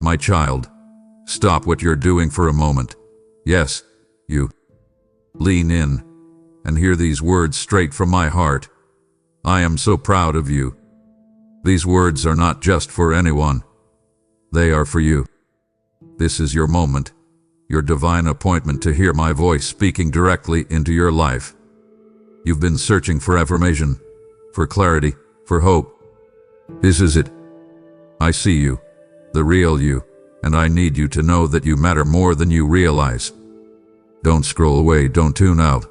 My child, stop what you're doing for a moment. Yes, you. Lean in and hear these words straight from my heart. I am so proud of you. These words are not just for anyone. They are for you. This is your moment, your divine appointment to hear my voice speaking directly into your life. You've been searching for affirmation, for clarity, for hope. This is it. I see you, the real you, and I need you to know that you matter more than you realize. Don't scroll away, don't tune out.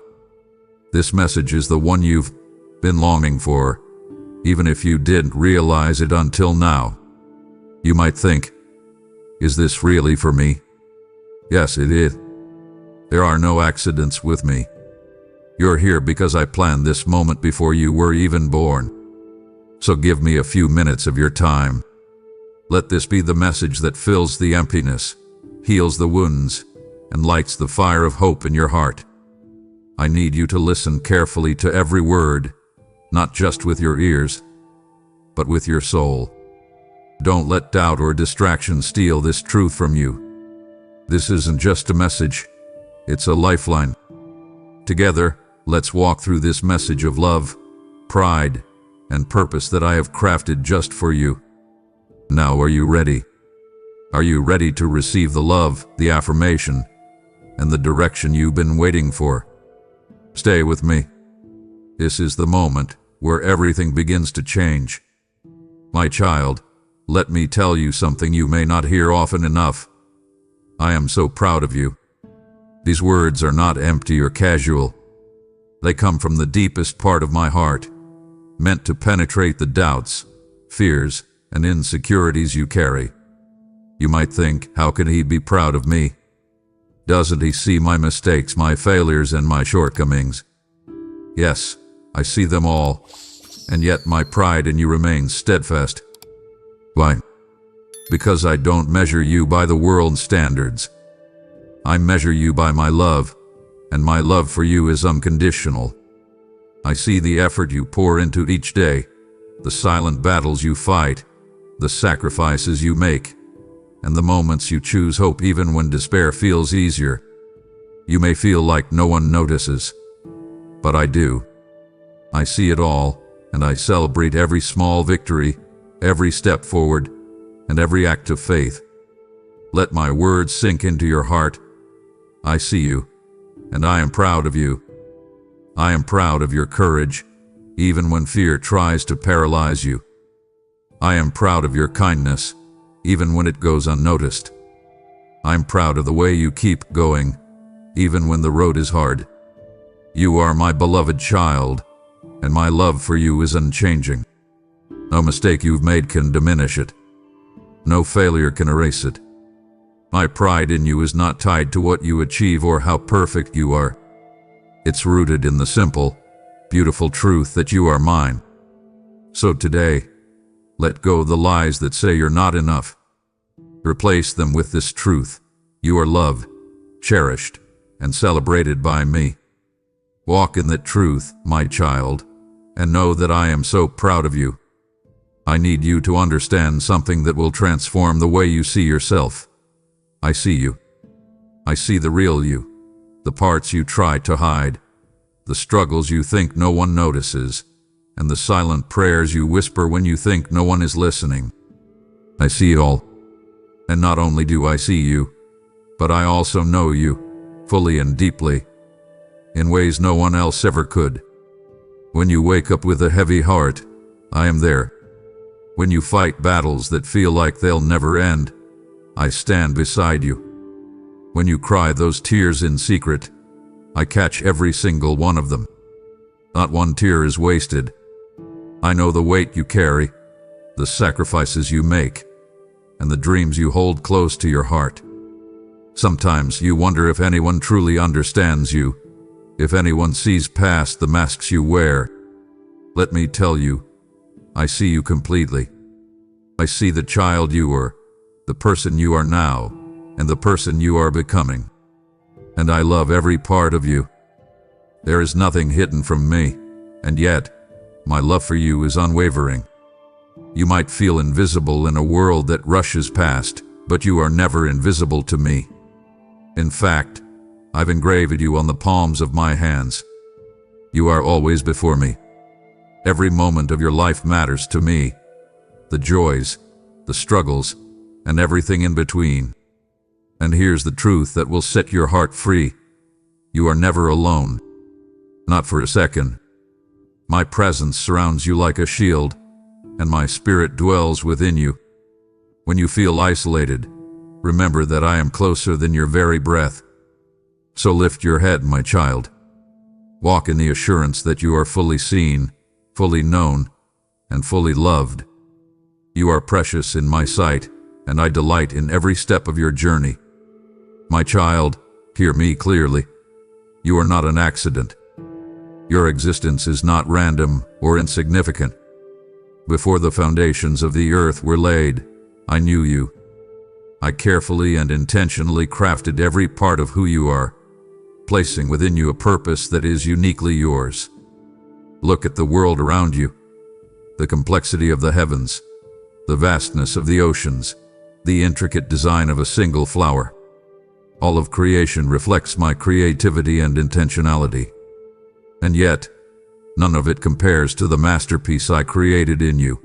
This message is the one you've been longing for, even if you didn't realize it until now. You might think, is this really for me? Yes, it is. There are no accidents with me. You're here because I planned this moment before you were even born. So give me a few minutes of your time. Let this be the message that fills the emptiness, heals the wounds, and lights the fire of hope in your heart. I need you to listen carefully to every word, not just with your ears, but with your soul. Don't let doubt or distraction steal this truth from you. This isn't just a message, it's a lifeline. Together, let's walk through this message of love, pride, and purpose that I have crafted just for you. Now, are you ready? Are you ready to receive the love, the affirmation, and the direction you've been waiting for? Stay with me. This is the moment where everything begins to change. My child, let me tell you something you may not hear often enough. I am so proud of you. These words are not empty or casual. They come from the deepest part of my heart, meant to penetrate the doubts, fears, and insecurities you carry. You might think, how can he be proud of me? Doesn't he see my mistakes, my failures, and my shortcomings? Yes, I see them all, and yet my pride in you remains steadfast. Why? Because I don't measure you by the world's standards. I measure you by my love, and my love for you is unconditional. I see the effort you pour into each day, the silent battles you fight, the sacrifices you make, and the moments you choose hope even when despair feels easier. You may feel like no one notices, but I do. I see it all, and I celebrate every small victory, every step forward, and every act of faith. Let my words sink into your heart. I see you, and I am proud of you. I am proud of your courage, even when fear tries to paralyze you. I am proud of your kindness, even when it goes unnoticed. I'm proud of the way you keep going, even when the road is hard. You are my beloved child, and my love for you is unchanging. No mistake you've made can diminish it. No failure can erase it. My pride in you is not tied to what you achieve or how perfect you are. It's rooted in the simple, beautiful truth that you are mine. So today, let go of the lies that say you're not enough. Replace them with this truth. You are loved, cherished, and celebrated by me. Walk in that truth, my child, and know that I am so proud of you. I need you to understand something that will transform the way you see yourself. I see you. I see the real you, the parts you try to hide, the struggles you think no one notices, and the silent prayers you whisper when you think no one is listening. I see it all. And not only do I see you, but I also know you, fully and deeply, in ways no one else ever could. When you wake up with a heavy heart, I am there. When you fight battles that feel like they'll never end, I stand beside you. When you cry those tears in secret, I catch every single one of them. Not one tear is wasted. I know the weight you carry, the sacrifices you make, and the dreams you hold close to your heart. Sometimes you wonder if anyone truly understands you, if anyone sees past the masks you wear. Let me tell you, I see you completely. I see the child you were, the person you are now, and the person you are becoming. And I love every part of you. There is nothing hidden from me, and yet, my love for you is unwavering. You might feel invisible in a world that rushes past, but you are never invisible to me. In fact, I've engraved you on the palms of my hands. You are always before me. Every moment of your life matters to me. The joys, the struggles, and everything in between. And here's the truth that will set your heart free. You are never alone. Not for a second. My presence surrounds you like a shield, and my spirit dwells within you. When you feel isolated, remember that I am closer than your very breath. So lift your head, my child. Walk in the assurance that you are fully seen, fully known, and fully loved. You are precious in my sight, and I delight in every step of your journey. My child, hear me clearly. You are not an accident. Your existence is not random or insignificant. Before the foundations of the earth were laid, I knew you. I carefully and intentionally crafted every part of who you are, placing within you a purpose that is uniquely yours. Look at the world around you, the complexity of the heavens, the vastness of the oceans, the intricate design of a single flower. All of creation reflects my creativity and intentionality. And yet, none of it compares to the masterpiece I created in you.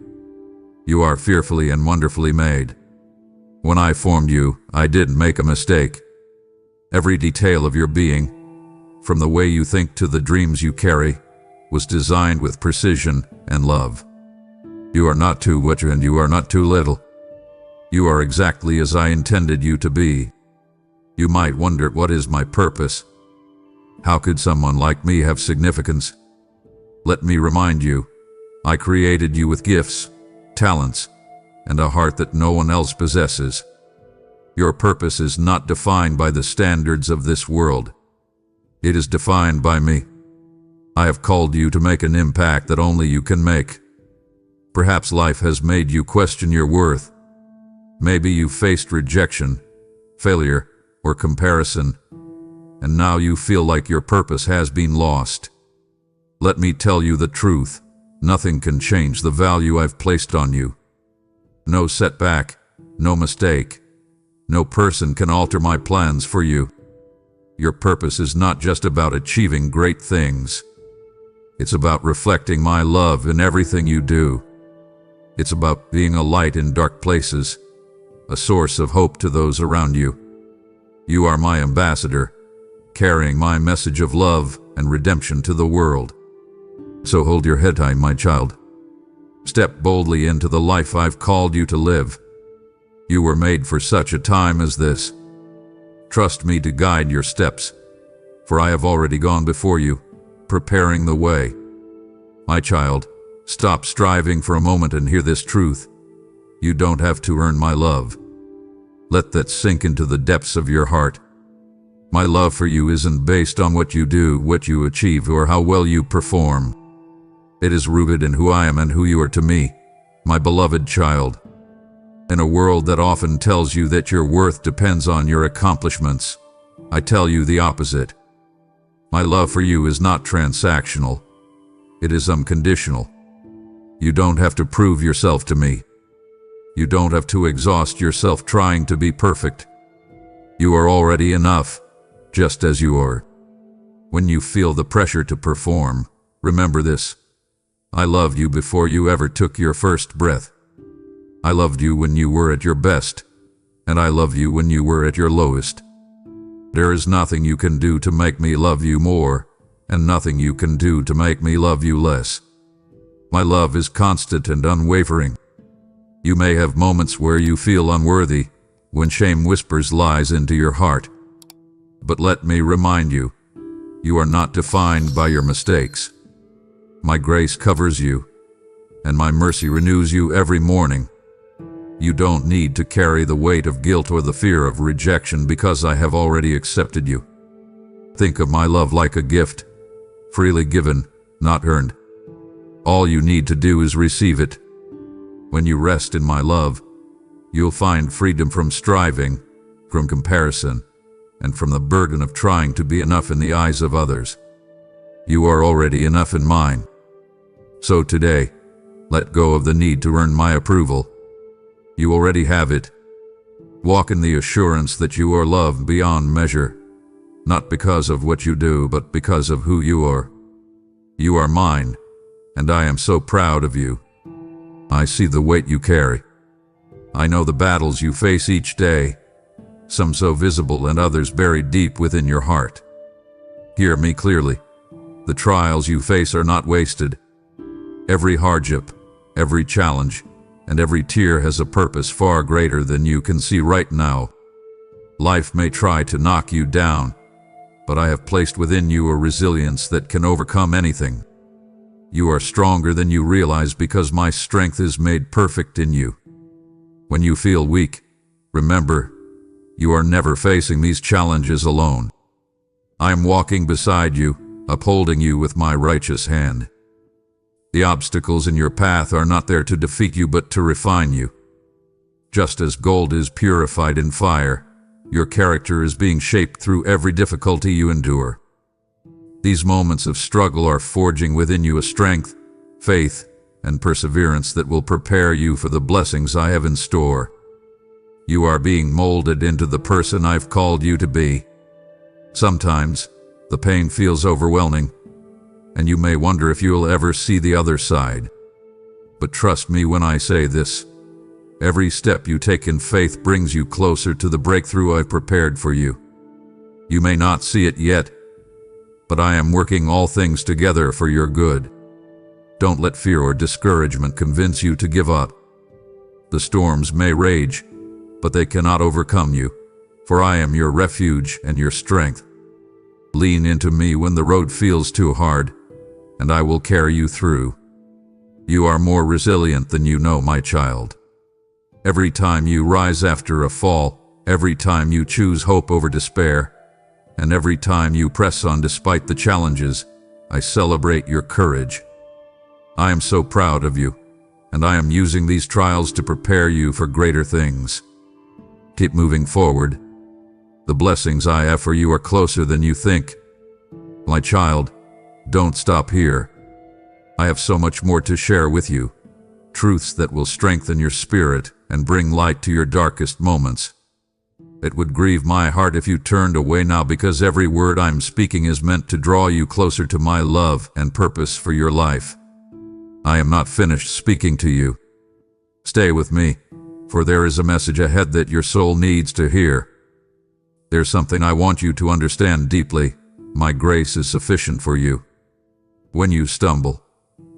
You are fearfully and wonderfully made. When I formed you, I didn't make a mistake. Every detail of your being, from the way you think to the dreams you carry, was designed with precision and love. You are not too much and you are not too little. You are exactly as I intended you to be. You might wonder, what is my purpose? How could someone like me have significance? Let me remind you, I created you with gifts, talents, and a heart that no one else possesses. Your purpose is not defined by the standards of this world. It is defined by me. I have called you to make an impact that only you can make. Perhaps life has made you question your worth. Maybe you faced rejection, failure, or comparison, and now you feel like your purpose has been lost. Let me tell you the truth. Nothing can change the value I've placed on you. No setback, no mistake, no person can alter my plans for you. Your purpose is not just about achieving great things. It's about reflecting my love in everything you do. It's about being a light in dark places, a source of hope to those around you. You are my ambassador, carrying my message of love and redemption to the world. So hold your head high, my child. Step boldly into the life I've called you to live. You were made for such a time as this. Trust me to guide your steps, for I have already gone before you, preparing the way. My child, stop striving for a moment and hear this truth. You don't have to earn my love. Let that sink into the depths of your heart. My love for you isn't based on what you do, what you achieve, or how well you perform. It is rooted in who I am and who you are to me, my beloved child. In a world that often tells you that your worth depends on your accomplishments, I tell you the opposite. My love for you is not transactional. It is unconditional. You don't have to prove yourself to me. You don't have to exhaust yourself trying to be perfect. You are already enough, just as you are. When you feel the pressure to perform, remember this. I loved you before you ever took your first breath. I loved you when you were at your best, and I love you when you were at your lowest. There is nothing you can do to make me love you more, and nothing you can do to make me love you less. My love is constant and unwavering. You may have moments where you feel unworthy, when shame whispers lies into your heart. But let me remind you, you are not defined by your mistakes. My grace covers you, and my mercy renews you every morning. You don't need to carry the weight of guilt or the fear of rejection because I have already accepted you. Think of my love like a gift, freely given, not earned. All you need to do is receive it. When you rest in my love, you'll find freedom from striving, from comparison, and from the burden of trying to be enough in the eyes of others. You are already enough in mine. So today, let go of the need to earn my approval. You already have it. Walk in the assurance that you are loved beyond measure, not because of what you do, but because of who you are. You are mine, and I am so proud of you. I see the weight you carry. I know the battles you face each day, some so visible and others buried deep within your heart. Hear me clearly. The trials you face are not wasted. Every hardship, every challenge, and every tear has a purpose far greater than you can see right now. Life may try to knock you down, but I have placed within you a resilience that can overcome anything. You are stronger than you realize because my strength is made perfect in you. When you feel weak, remember, you are never facing these challenges alone. I am walking beside you, upholding you with my righteous hand. The obstacles in your path are not there to defeat you, but to refine you. Just as gold is purified in fire, your character is being shaped through every difficulty you endure. These moments of struggle are forging within you a strength, faith, and perseverance that will prepare you for the blessings I have in store. You are being molded into the person I've called you to be. Sometimes, the pain feels overwhelming, and you may wonder if you'll ever see the other side. But trust me when I say this. Every step you take in faith brings you closer to the breakthrough I've prepared for you. You may not see it yet, but I am working all things together for your good. Don't let fear or discouragement convince you to give up. The storms may rage, but they cannot overcome you, for I am your refuge and your strength. Lean into me when the road feels too hard, and I will carry you through. You are more resilient than you know, my child. Every time you rise after a fall, every time you choose hope over despair, and every time you press on despite the challenges, I celebrate your courage. I am so proud of you, and I am using these trials to prepare you for greater things. Keep moving forward. The blessings I have for you are closer than you think. My child, don't stop here. I have so much more to share with you, truths that will strengthen your spirit and bring light to your darkest moments. It would grieve my heart if you turned away now, because every word I'm speaking is meant to draw you closer to my love and purpose for your life. I am not finished speaking to you. Stay with me, for there is a message ahead that your soul needs to hear. There's something I want you to understand deeply. My grace is sufficient for you. When you stumble,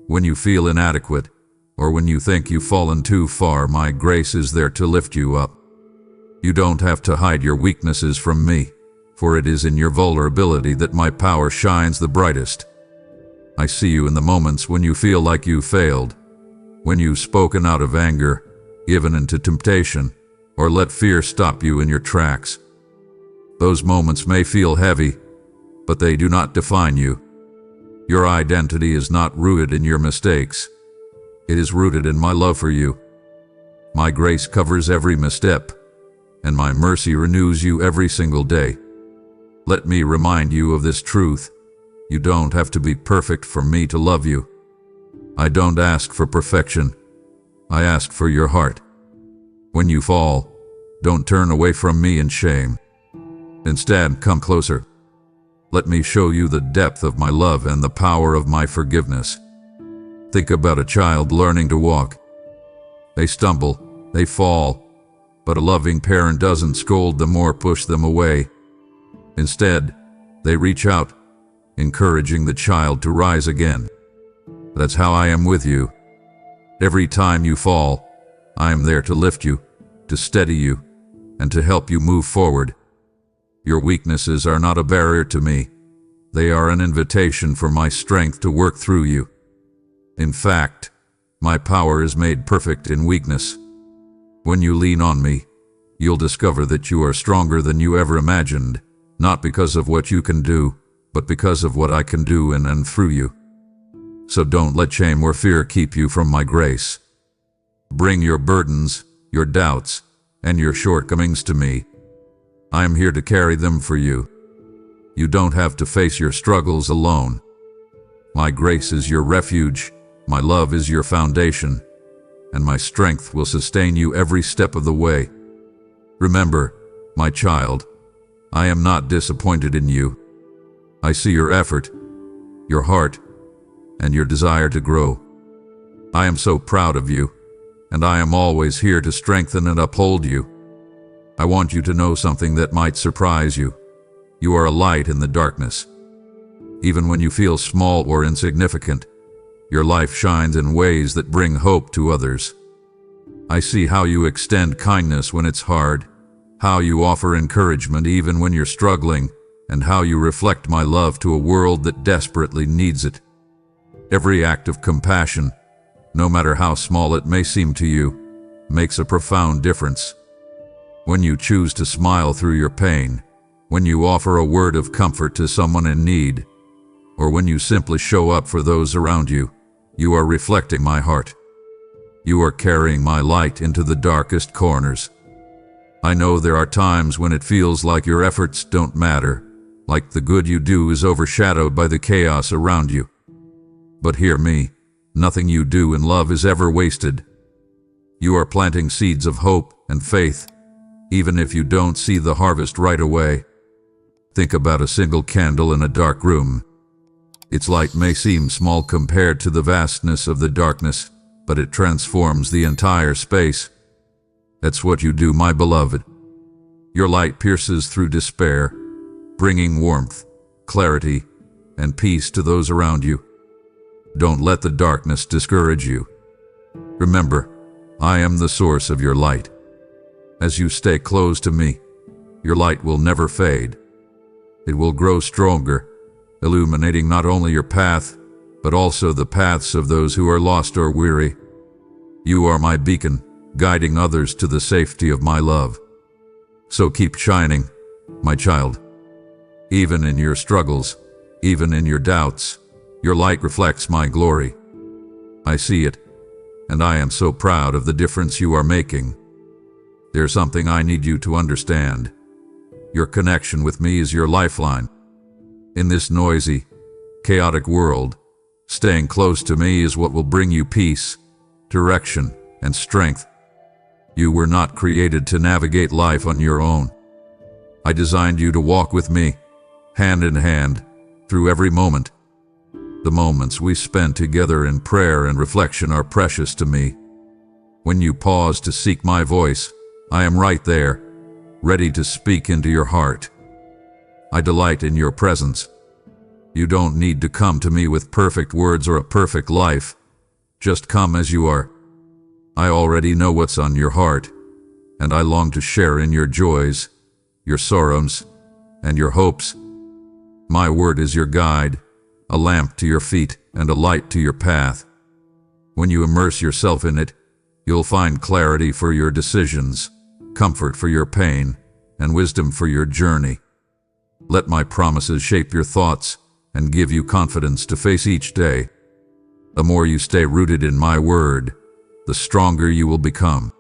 when you feel inadequate, or when you think you've fallen too far, my grace is there to lift you up. You don't have to hide your weaknesses from me, for it is in your vulnerability that my power shines the brightest. I see you in the moments when you feel like you failed, when you've spoken out of anger, given into temptation, or let fear stop you in your tracks. Those moments may feel heavy, but they do not define you. Your identity is not rooted in your mistakes. It is rooted in my love for you. My grace covers every misstep, and my mercy renews you every single day. Let me remind you of this truth. You don't have to be perfect for me to love you. I don't ask for perfection. I ask for your heart. When you fall, don't turn away from me in shame. Instead, come closer. Let me show you the depth of my love and the power of my forgiveness. Think about a child learning to walk. They stumble, they fall, but a loving parent doesn't scold them or push them away. Instead, they reach out, encouraging the child to rise again. That's how I am with you. Every time you fall, I am there to lift you, to steady you, and to help you move forward. Your weaknesses are not a barrier to me. They are an invitation for my strength to work through you. In fact, my power is made perfect in weakness. When you lean on me, you'll discover that you are stronger than you ever imagined, not because of what you can do, but because of what I can do in and through you. So don't let shame or fear keep you from my grace. Bring your burdens, your doubts, and your shortcomings to me. I am here to carry them for you. You don't have to face your struggles alone. My grace is your refuge, my love is your foundation, and my strength will sustain you every step of the way. Remember, my child, I am not disappointed in you. I see your effort, your heart, and your desire to grow. I am so proud of you, and I am always here to strengthen and uphold you. I want you to know something that might surprise you. You are a light in the darkness. Even when you feel small or insignificant, your life shines in ways that bring hope to others. I see how you extend kindness when it's hard, how you offer encouragement even when you're struggling, and how you reflect my love to a world that desperately needs it. Every act of compassion, no matter how small it may seem to you, makes a profound difference. When you choose to smile through your pain, when you offer a word of comfort to someone in need, or when you simply show up for those around you, you are reflecting my heart. You are carrying my light into the darkest corners. I know there are times when it feels like your efforts don't matter, like the good you do is overshadowed by the chaos around you. But hear me, nothing you do in love is ever wasted. You are planting seeds of hope and faith, even if you don't see the harvest right away. Think about a single candle in a dark room. Its light may seem small compared to the vastness of the darkness, but it transforms the entire space. That's what you do, my beloved. Your light pierces through despair, bringing warmth, clarity, and peace to those around you. Don't let the darkness discourage you. Remember, I am the source of your light. As you stay close to me, your light will never fade. It will grow stronger, illuminating not only your path, but also the paths of those who are lost or weary. You are my beacon, guiding others to the safety of my love. So keep shining, my child. Even in your struggles, even in your doubts, your light reflects my glory. I see it, and I am so proud of the difference you are making. There's something I need you to understand. Your connection with me is your lifeline. In this noisy, chaotic world, staying close to me is what will bring you peace, direction, and strength. You were not created to navigate life on your own. I designed you to walk with me, hand in hand, through every moment. The moments we spend together in prayer and reflection are precious to me. When you pause to seek my voice, I am right there, ready to speak into your heart. I delight in your presence. You don't need to come to me with perfect words or a perfect life. Just come as you are. I already know what's on your heart, and I long to share in your joys, your sorrows, and your hopes. My word is your guide, a lamp to your feet and a light to your path. When you immerse yourself in it, you'll find clarity for your decisions, comfort for your pain, and wisdom for your journey. Let my promises shape your thoughts and give you confidence to face each day. The more you stay rooted in my word, the stronger you will become.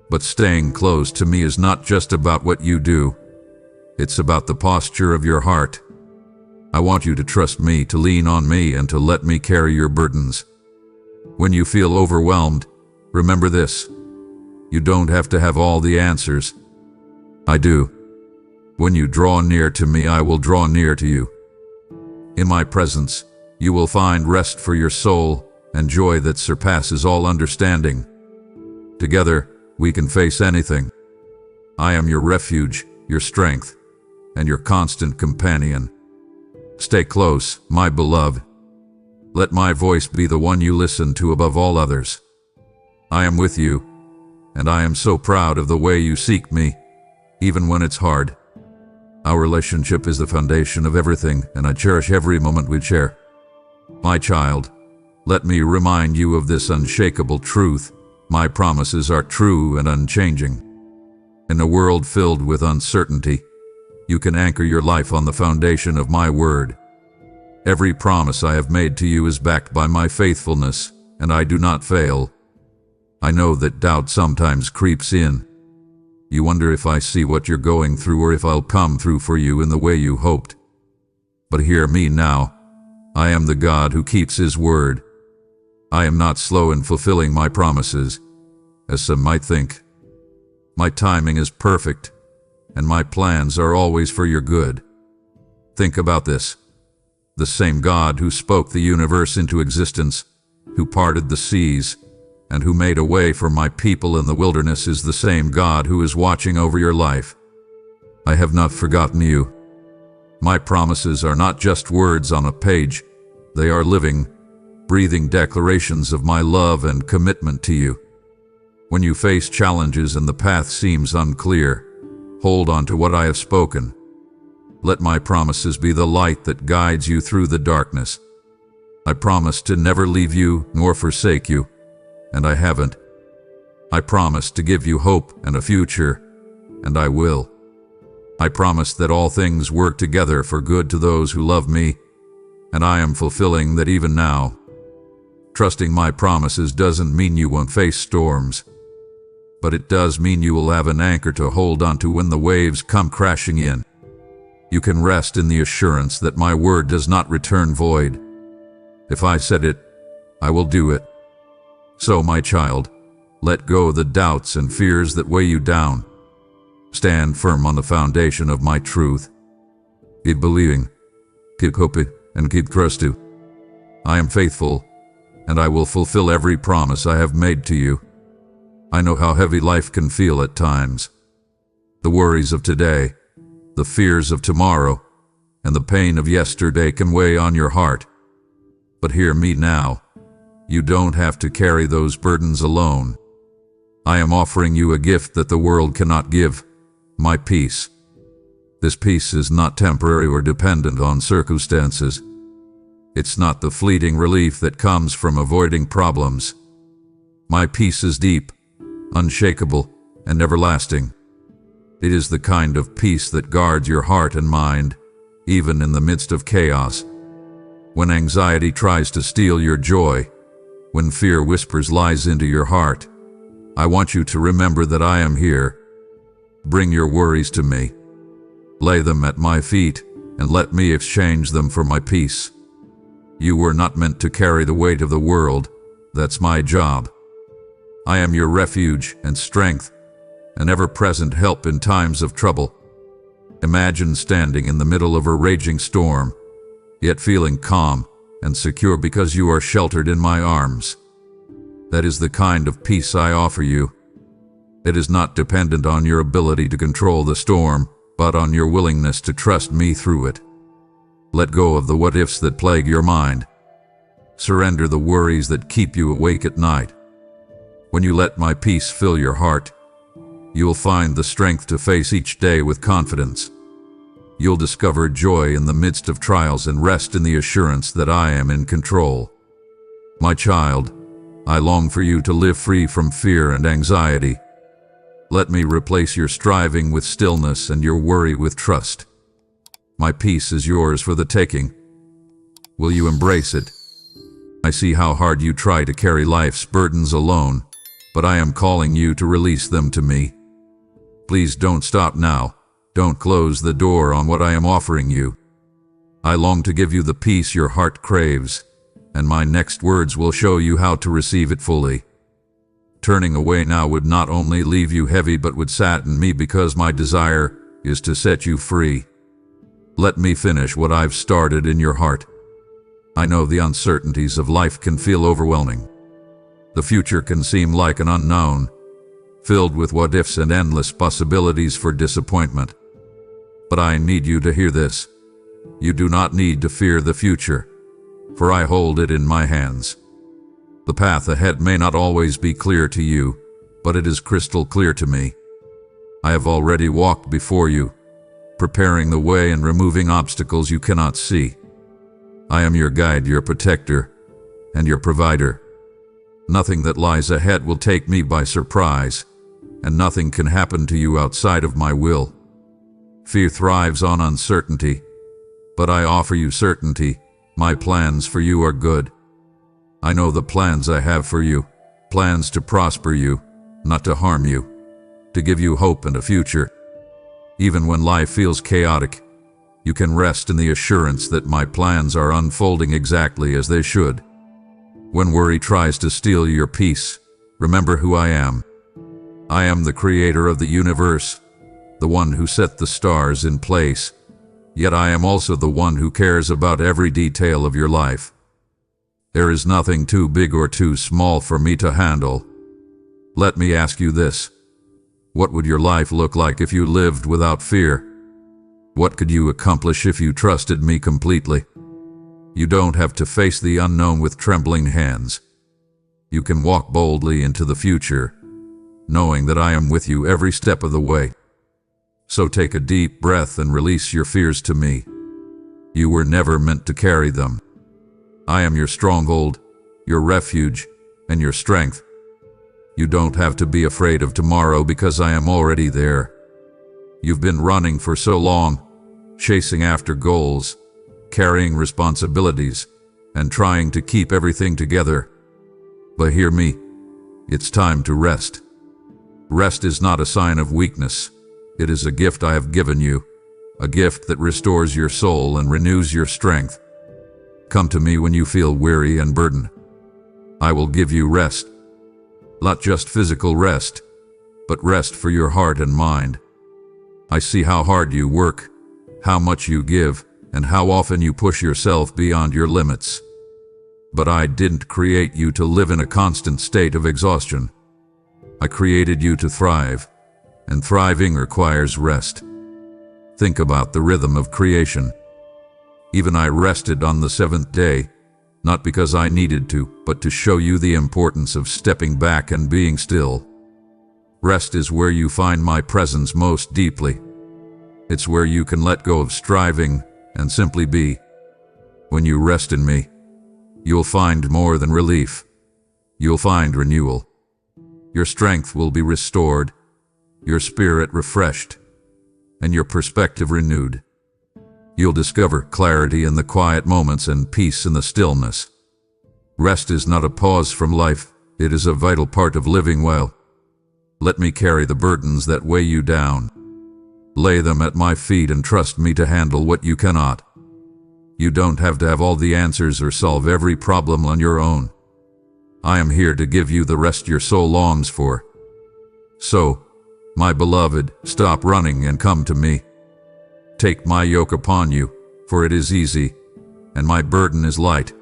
But staying close to me is not just about what you do. It's about the posture of your heart. I want you to trust me, to lean on me, and to let me carry your burdens. When you feel overwhelmed, remember this: you don't have to have all the answers. I do. When you draw near to me, I will draw near to you. In my presence, you will find rest for your soul and joy that surpasses all understanding. Together, we can face anything. I am your refuge, your strength, and your constant companion. Stay close, my beloved. Let my voice be the one you listen to above all others. I am with you, and I am so proud of the way you seek me, even when it's hard. Our relationship is the foundation of everything, and I cherish every moment we share. My child, let me remind you of this unshakable truth: my promises are true and unchanging. In a world filled with uncertainty, you can anchor your life on the foundation of my word. Every promise I have made to you is backed by my faithfulness, and I do not fail. I know that doubt sometimes creeps in. You wonder if I see what you're going through or if I'll come through for you in the way you hoped. But hear me now. I am the God who keeps his word. I am not slow in fulfilling my promises, as some might think. My timing is perfect, and my plans are always for your good. Think about this. The same God who spoke the universe into existence, who parted the seas, and who made a way for my people in the wilderness is the same God who is watching over your life. I have not forgotten you. My promises are not just words on a page. They are living, breathing declarations of my love and commitment to you. When you face challenges and the path seems unclear, hold on to what I have spoken. Let my promises be the light that guides you through the darkness. I promise to never leave you nor forsake you, and I haven't. I promise to give you hope and a future, and I will. I promise that all things work together for good to those who love me, and I am fulfilling that even now. Trusting my promises doesn't mean you won't face storms, but it does mean you will have an anchor to hold onto when the waves come crashing in. You can rest in the assurance that my word does not return void. If I said it, I will do it. So, my child, let go the doubts and fears that weigh you down. Stand firm on the foundation of my truth. Keep believing, keep hoping, and keep trusting. I am faithful, and I will fulfill every promise I have made to you. I know how heavy life can feel at times. The worries of today, the fears of tomorrow, and the pain of yesterday can weigh on your heart. But hear me now. You don't have to carry those burdens alone. I am offering you a gift that the world cannot give, my peace. This peace is not temporary or dependent on circumstances. It's not the fleeting relief that comes from avoiding problems. My peace is deep, unshakable, and everlasting. It is the kind of peace that guards your heart and mind, even in the midst of chaos. When anxiety tries to steal your joy, when fear whispers lies into your heart, I want you to remember that I am here. Bring your worries to me. Lay them at my feet, and let me exchange them for my peace. You were not meant to carry the weight of the world. That's my job. I am your refuge and strength, an ever-present help in times of trouble. Imagine standing in the middle of a raging storm, yet feeling calm and secure because you are sheltered in my arms. That is the kind of peace I offer you. It is not dependent on your ability to control the storm, but on your willingness to trust me through it. Let go of the what-ifs that plague your mind. Surrender the worries that keep you awake at night. When you let my peace fill your heart, you will find the strength to face each day with confidence. You'll discover joy in the midst of trials and rest in the assurance that I am in control. My child, I long for you to live free from fear and anxiety. Let me replace your striving with stillness and your worry with trust. My peace is yours for the taking. Will you embrace it? I see how hard you try to carry life's burdens alone, but I am calling you to release them to me. Please don't stop now. Don't close the door on what I am offering you. I long to give you the peace your heart craves, and my next words will show you how to receive it fully. Turning away now would not only leave you heavy but would sadden me because my desire is to set you free. Let me finish what I've started in your heart. I know the uncertainties of life can feel overwhelming. The future can seem like an unknown, filled with what-ifs and endless possibilities for disappointment. But I need you to hear this. You do not need to fear the future, for I hold it in my hands. The path ahead may not always be clear to you, but it is crystal clear to me. I have already walked before you, preparing the way and removing obstacles you cannot see. I am your guide, your protector, and your provider. Nothing that lies ahead will take me by surprise, and nothing can happen to you outside of my will. Fear thrives on uncertainty, but I offer you certainty. My plans for you are good. I know the plans I have for you, plans to prosper you, not to harm you, to give you hope and a future. Even when life feels chaotic, you can rest in the assurance that my plans are unfolding exactly as they should. When worry tries to steal your peace, remember who I am. I am the creator of the universe, the one who set the stars in place, yet I am also the one who cares about every detail of your life. There is nothing too big or too small for me to handle. Let me ask you this. What would your life look like if you lived without fear? What could you accomplish if you trusted me completely? You don't have to face the unknown with trembling hands. You can walk boldly into the future, knowing that I am with you every step of the way. So take a deep breath and release your fears to me. You were never meant to carry them. I am your stronghold, your refuge, and your strength. You don't have to be afraid of tomorrow because I am already there. You've been running for so long, chasing after goals, carrying responsibilities, and trying to keep everything together. But hear me, it's time to rest. Rest is not a sign of weakness. It is a gift I have given you, a gift that restores your soul and renews your strength. Come to me when you feel weary and burdened. I will give you rest. Not just physical rest, but rest for your heart and mind. I see how hard you work, how much you give, and how often you push yourself beyond your limits. But I didn't create you to live in a constant state of exhaustion. I created you to thrive, and thriving requires rest. Think about the rhythm of creation. Even I rested on the seventh day, not because I needed to, but to show you the importance of stepping back and being still. Rest is where you find my presence most deeply. It's where you can let go of striving and simply be. When you rest in me, you'll find more than relief. You'll find renewal. Your strength will be restored, your spirit refreshed, and your perspective renewed. You'll discover clarity in the quiet moments and peace in the stillness. Rest is not a pause from life, it is a vital part of living well. Let me carry the burdens that weigh you down. Lay them at my feet and trust me to handle what you cannot. You don't have to have all the answers or solve every problem on your own. I am here to give you the rest your soul longs for. So, my beloved, stop running and come to me. Take my yoke upon you, for it is easy, and my burden is light.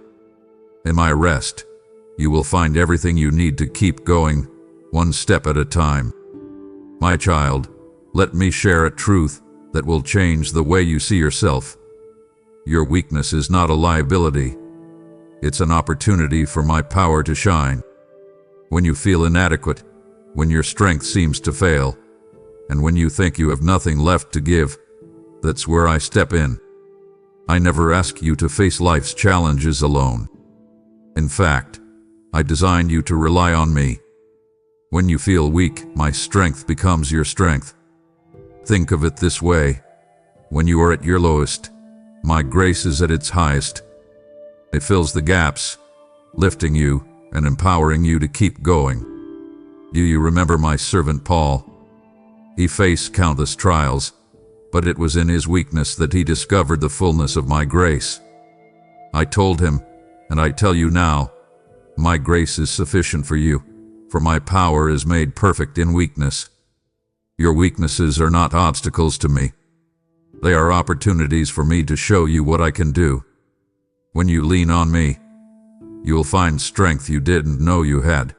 In my rest, you will find everything you need to keep going, one step at a time. My child, let me share a truth that will change the way you see yourself. Your weakness is not a liability. It's an opportunity for my power to shine. When you feel inadequate, when your strength seems to fail, and when you think you have nothing left to give, that's where I step in. I never ask you to face life's challenges alone. In fact, I designed you to rely on me. When you feel weak, my strength becomes your strength. Think of it this way. When you are at your lowest, my grace is at its highest. It fills the gaps, lifting you and empowering you to keep going. Do you remember my servant Paul? He faced countless trials, but it was in his weakness that he discovered the fullness of my grace. I told him, and I tell you now, my grace is sufficient for you, for my power is made perfect in weakness. Your weaknesses are not obstacles to me. They are opportunities for me to show you what I can do. When you lean on me, you'll find strength you didn't know you had.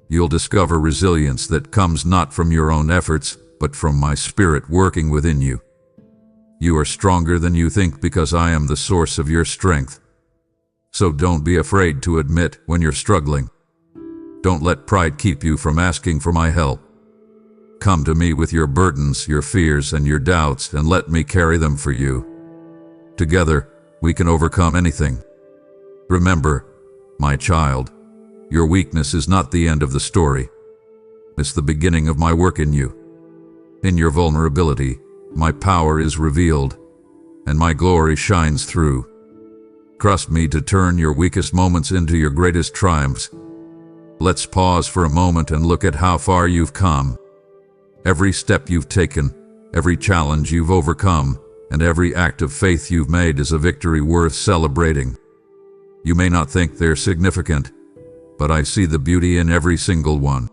You'll discover resilience that comes not from your own efforts, but from my spirit working within you. You are stronger than you think because I am the source of your strength. So don't be afraid to admit when you're struggling. Don't let pride keep you from asking for my help. Come to me with your burdens, your fears, and your doubts, and let me carry them for you. Together, we can overcome anything. Remember, my child, your weakness is not the end of the story. It's the beginning of my work in you. In your vulnerability, my power is revealed, and my glory shines through. Trust me to turn your weakest moments into your greatest triumphs. Let's pause for a moment and look at how far you've come. Every step you've taken, every challenge you've overcome, and every act of faith you've made is a victory worth celebrating. You may not think they're significant, but I see the beauty in every single one.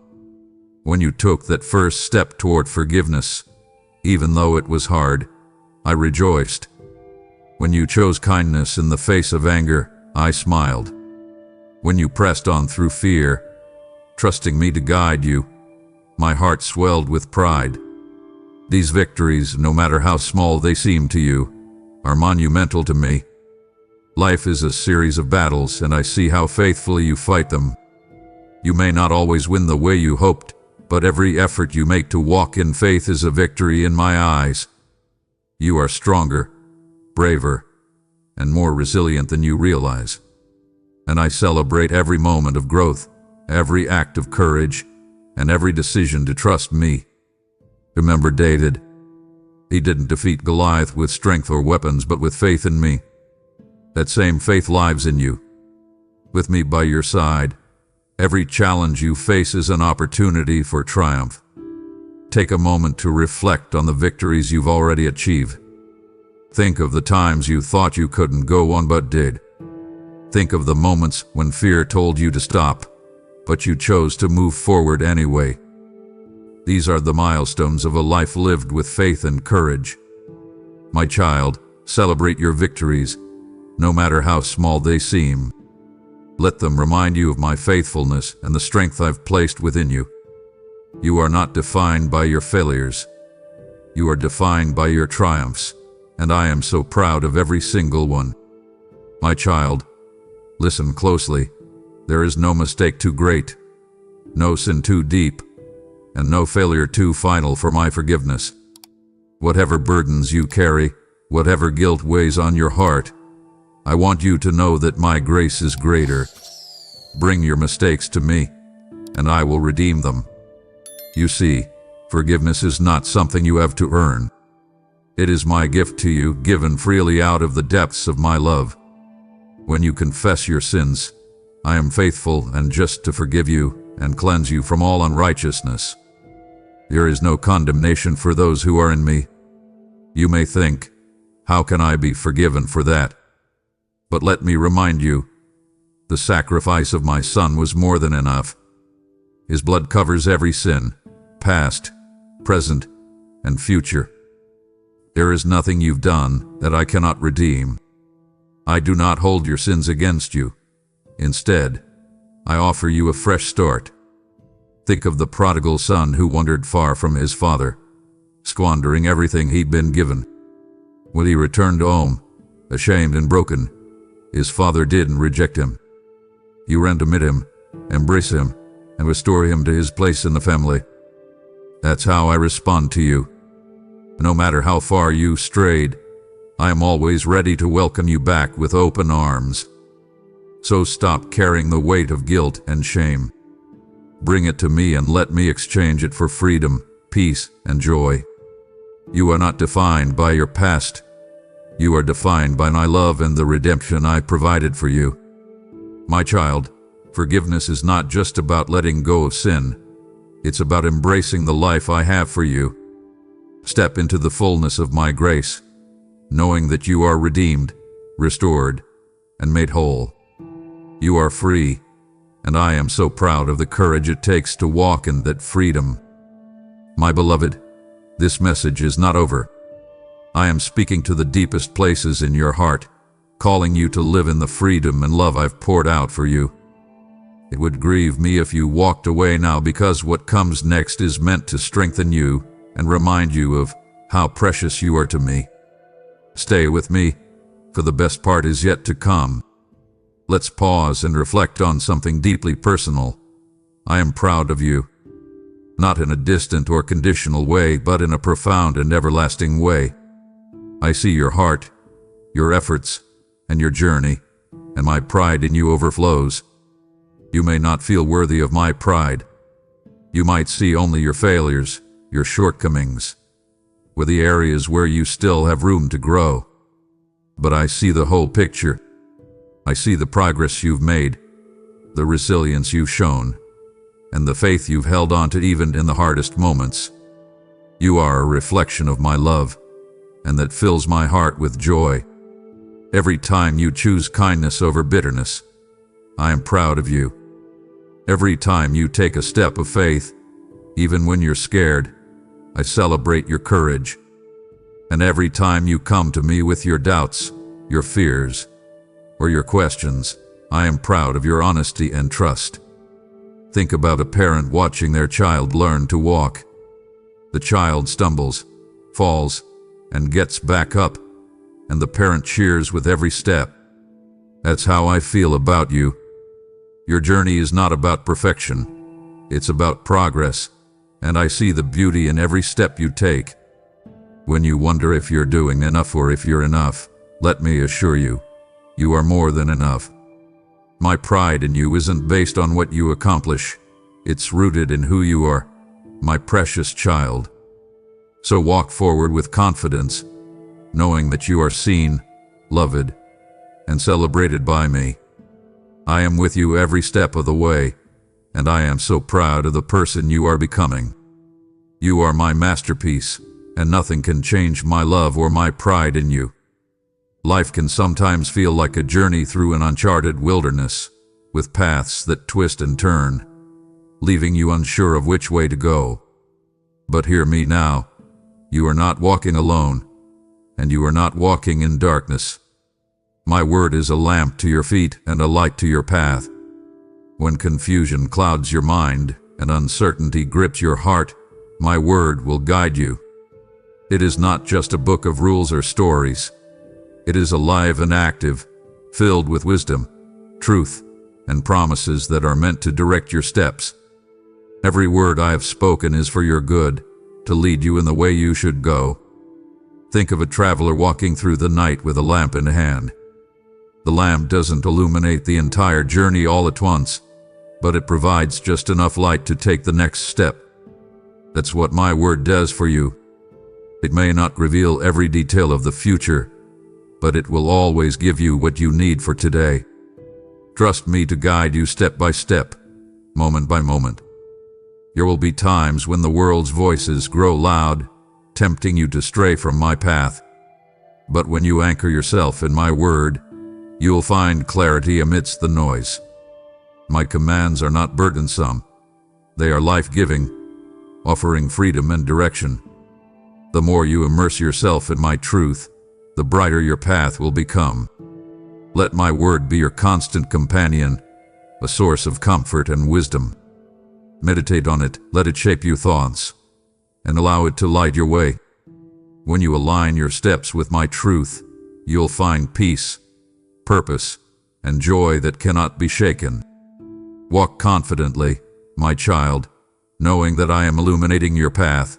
When you took that first step toward forgiveness, even though it was hard, I rejoiced. When you chose kindness in the face of anger, I smiled. When you pressed on through fear, trusting me to guide you, my heart swelled with pride. These victories, no matter how small they seem to you, are monumental to me. Life is a series of battles, and I see how faithfully you fight them. You may not always win the way you hoped, but every effort you make to walk in faith is a victory in my eyes. You are stronger, braver, and more resilient than you realize. And I celebrate every moment of growth, every act of courage, and every decision to trust me. Remember David. He didn't defeat Goliath with strength or weapons, but with faith in me. That same faith lives in you. With me by your side, every challenge you face is an opportunity for triumph. Take a moment to reflect on the victories you've already achieved. Think of the times you thought you couldn't go on but did. Think of the moments when fear told you to stop, but you chose to move forward anyway. These are the milestones of a life lived with faith and courage. My child, celebrate your victories, no matter how small they seem. Let them remind you of my faithfulness and the strength I've placed within you. You are not defined by your failures. You are defined by your triumphs, and I am so proud of every single one. My child, listen closely. There is no mistake too great, no sin too deep, and no failure too final for my forgiveness. Whatever burdens you carry, whatever guilt weighs on your heart, I want you to know that my grace is greater. Bring your mistakes to me, and I will redeem them. You see, forgiveness is not something you have to earn. It is my gift to you, given freely out of the depths of my love. When you confess your sins, I am faithful and just to forgive you and cleanse you from all unrighteousness. There is no condemnation for those who are in me. You may think, how can I be forgiven for that? But let me remind you, the sacrifice of my Son was more than enough. His blood covers every sin, past, present, and future. There is nothing you've done that I cannot redeem. I do not hold your sins against you. Instead, I offer you a fresh start. Think of the prodigal son who wandered far from his father, squandering everything he'd been given. When he returned home, ashamed and broken, his father didn't reject him. He ran to meet him, embrace him, and restore him to his place in the family. That's how I respond to you. No matter how far you strayed, I am always ready to welcome you back with open arms. So stop carrying the weight of guilt and shame. Bring it to me and let me exchange it for freedom, peace, and joy. You are not defined by your past. You are defined by my love and the redemption I provided for you. My child, forgiveness is not just about letting go of sin. It's about embracing the life I have for you. Step into the fullness of my grace, knowing that you are redeemed, restored, and made whole. You are free, and I am so proud of the courage it takes to walk in that freedom. My beloved, this message is not over. I am speaking to the deepest places in your heart, calling you to live in the freedom and love I've poured out for you. It would grieve me if you walked away now, because what comes next is meant to strengthen you and remind you of how precious you are to me. Stay with me, for the best part is yet to come. Let's pause and reflect on something deeply personal. I am proud of you. Not in a distant or conditional way, but in a profound and everlasting way. I see your heart, your efforts, and your journey, and my pride in you overflows. You may not feel worthy of my pride. You might see only your failures, your shortcomings, with the areas where you still have room to grow. But I see the whole picture. I see the progress you've made, the resilience you've shown, and the faith you've held on to even in the hardest moments. You are a reflection of my love, and that fills my heart with joy. Every time you choose kindness over bitterness, I am proud of you. Every time you take a step of faith, Even when you're scared, I celebrate your courage. And every time you come to me with your doubts, your fears, or your questions, I am proud of your honesty and trust. Think about a parent watching their child learn to walk. The child stumbles, falls, and gets back up, and the parent cheers with every step. That's how I feel about you. Your journey is not about perfection. It's about progress, and I see the beauty in every step you take. When you wonder if you're doing enough or if you're enough, let me assure you, you are more than enough. My pride in you isn't based on what you accomplish. It's rooted in who you are, my precious child. So walk forward with confidence, knowing that you are seen, loved, and celebrated by me. I am with you every step of the way, and I am so proud of the person you are becoming. You are my masterpiece, and nothing can change my love or my pride in you. Life can sometimes feel like a journey through an uncharted wilderness, with paths that twist and turn, leaving you unsure of which way to go. But hear me now. You are not walking alone, and you are not walking in darkness. My word is a lamp to your feet and a light to your path. When confusion clouds your mind and uncertainty grips your heart, my word will guide you. It is not just a book of rules or stories. It is alive and active, filled with wisdom, truth, and promises that are meant to direct your steps. Every word I have spoken is for your good, to lead you in the way you should go. Think of a traveler walking through the night with a lamp in hand. The lamp doesn't illuminate the entire journey all at once, but it provides just enough light to take the next step. That's what my word does for you. It may not reveal every detail of the future, but it will always give you what you need for today. Trust me to guide you step by step, moment by moment. There will be times when the world's voices grow loud, tempting you to stray from my path. But when you anchor yourself in my word, you'll find clarity amidst the noise. My commands are not burdensome. They are life-giving, offering freedom and direction. The more you immerse yourself in my truth, the brighter your path will become. Let my word be your constant companion, a source of comfort and wisdom. Meditate on it, let it shape your thoughts, and allow it to light your way. When you align your steps with my truth, you'll find peace, purpose, and joy that cannot be shaken. Walk confidently, my child, knowing that I am illuminating your path.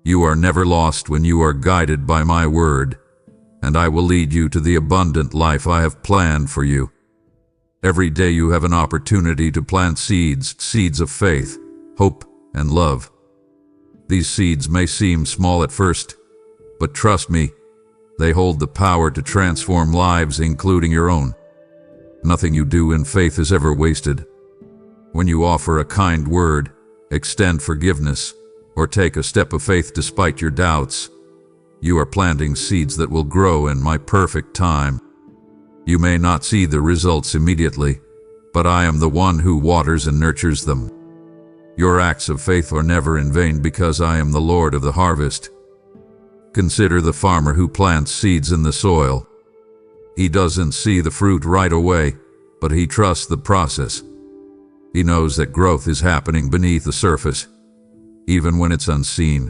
You are never lost when you are guided by my word, and I will lead you to the abundant life I have planned for you. Every day you have an opportunity to plant seeds of faith, hope, and love. These seeds may seem small at first, but trust me, they hold the power to transform lives, including your own. Nothing you do in faith is ever wasted. When you offer a kind word, extend forgiveness, or take a step of faith despite your doubts, you are planting seeds that will grow in my perfect time. You may not see the results immediately, but I am the one who waters and nurtures them. Your acts of faith are never in vain because I am the Lord of the harvest. Consider the farmer who plants seeds in the soil. He doesn't see the fruit right away, but he trusts the process. He knows that growth is happening beneath the surface, even when it's unseen.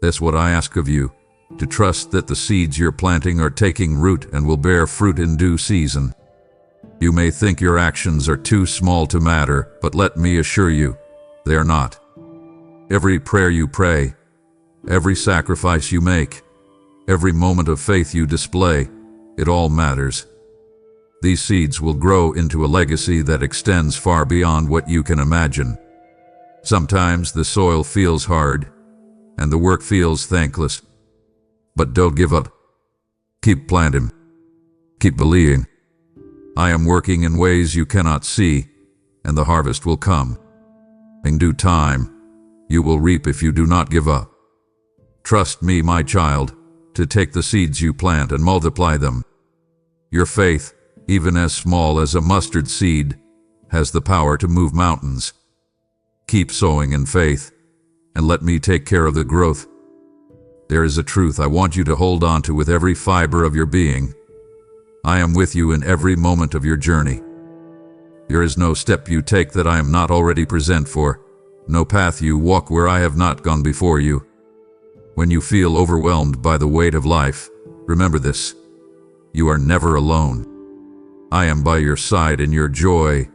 That's what I ask of you, to trust that the seeds you're planting are taking root and will bear fruit in due season. You may think your actions are too small to matter, but let me assure you, they are not. Every prayer you pray, every sacrifice you make, every moment of faith you display, it all matters. These seeds will grow into a legacy that extends far beyond what you can imagine. Sometimes the soil feels hard, and the work feels thankless. But don't give up. Keep planting. Keep believing. I am working in ways you cannot see, and the harvest will come. In due time, you will reap if you do not give up. Trust me, my child, to take the seeds you plant and multiply them. Your faith, even as small as a mustard seed, has the power to move mountains. Keep sowing in faith, and let me take care of the growth. There is a truth I want you to hold on to with every fiber of your being. I am with you in every moment of your journey. There is no step you take that I am not already present for, no path you walk where I have not gone before you. When you feel overwhelmed by the weight of life, remember this: you are never alone. I am by your side in your joy,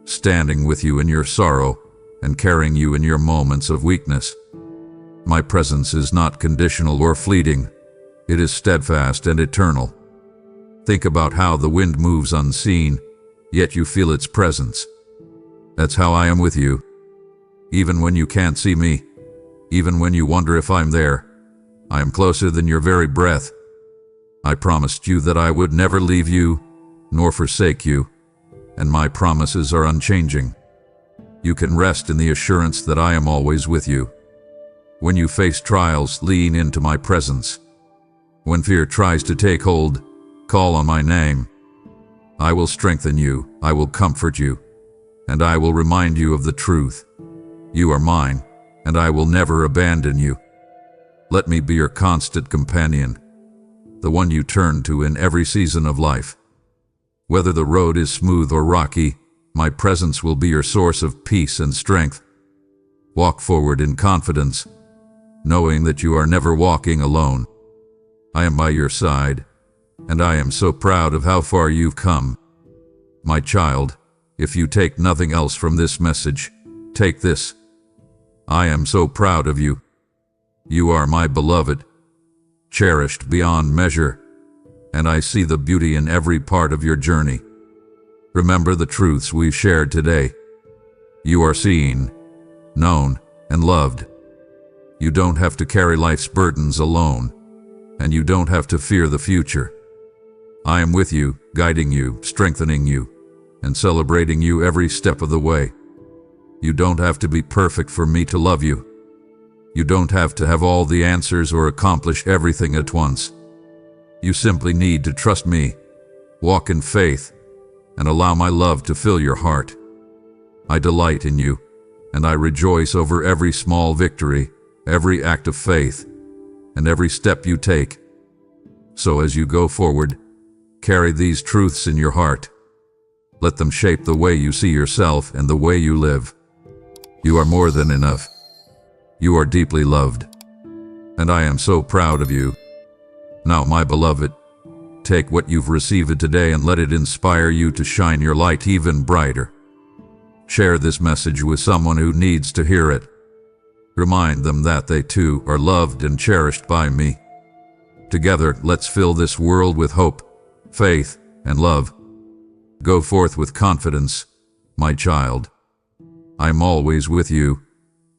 standing with you in your sorrow, and carrying you in your moments of weakness. My presence is not conditional or fleeting. It is steadfast and eternal. Think about how the wind moves unseen, yet you feel its presence. That's how I am with you. Even when you can't see me, even when you wonder if I'm there, I am closer than your very breath. I promised you that I would never leave you, nor forsake you, and my promises are unchanging. You can rest in the assurance that I am always with you. When you face trials, lean into my presence. When fear tries to take hold, call on my name. I will strengthen you, I will comfort you, and I will remind you of the truth. You are mine, and I will never abandon you. Let me be your constant companion, the one you turn to in every season of life. Whether the road is smooth or rocky, my presence will be your source of peace and strength. Walk forward in confidence, knowing that you are never walking alone. I am by your side, and I am so proud of how far you've come. My child, if you take nothing else from this message, take this: I am so proud of you. You are my beloved, cherished beyond measure, and I see the beauty in every part of your journey. Remember the truths we've shared today. You are seen, known, and loved. You don't have to carry life's burdens alone, and you don't have to fear the future. I am with you, guiding you, strengthening you, and celebrating you every step of the way. You don't have to be perfect for me to love you. You don't have to have all the answers or accomplish everything at once. You simply need to trust me, walk in faith, and allow my love to fill your heart. I delight in you, and I rejoice over every small victory, every act of faith, and every step you take. So as you go forward, carry these truths in your heart. Let them shape the way you see yourself and the way you live. You are more than enough. You are deeply loved, and I am so proud of you. Now, my beloved, take what you've received today and let it inspire you to shine your light even brighter. Share this message with someone who needs to hear it. Remind them that they too are loved and cherished by me. Together, let's fill this world with hope, faith, and love. Go forth with confidence, my child. I'm always with you,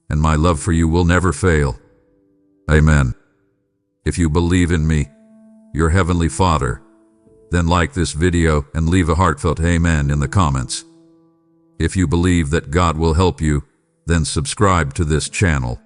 and my love for you will never fail. Amen. If you believe in me, your Heavenly Father, then like this video and leave a heartfelt amen in the comments. If you believe that God will help you, then subscribe to this channel.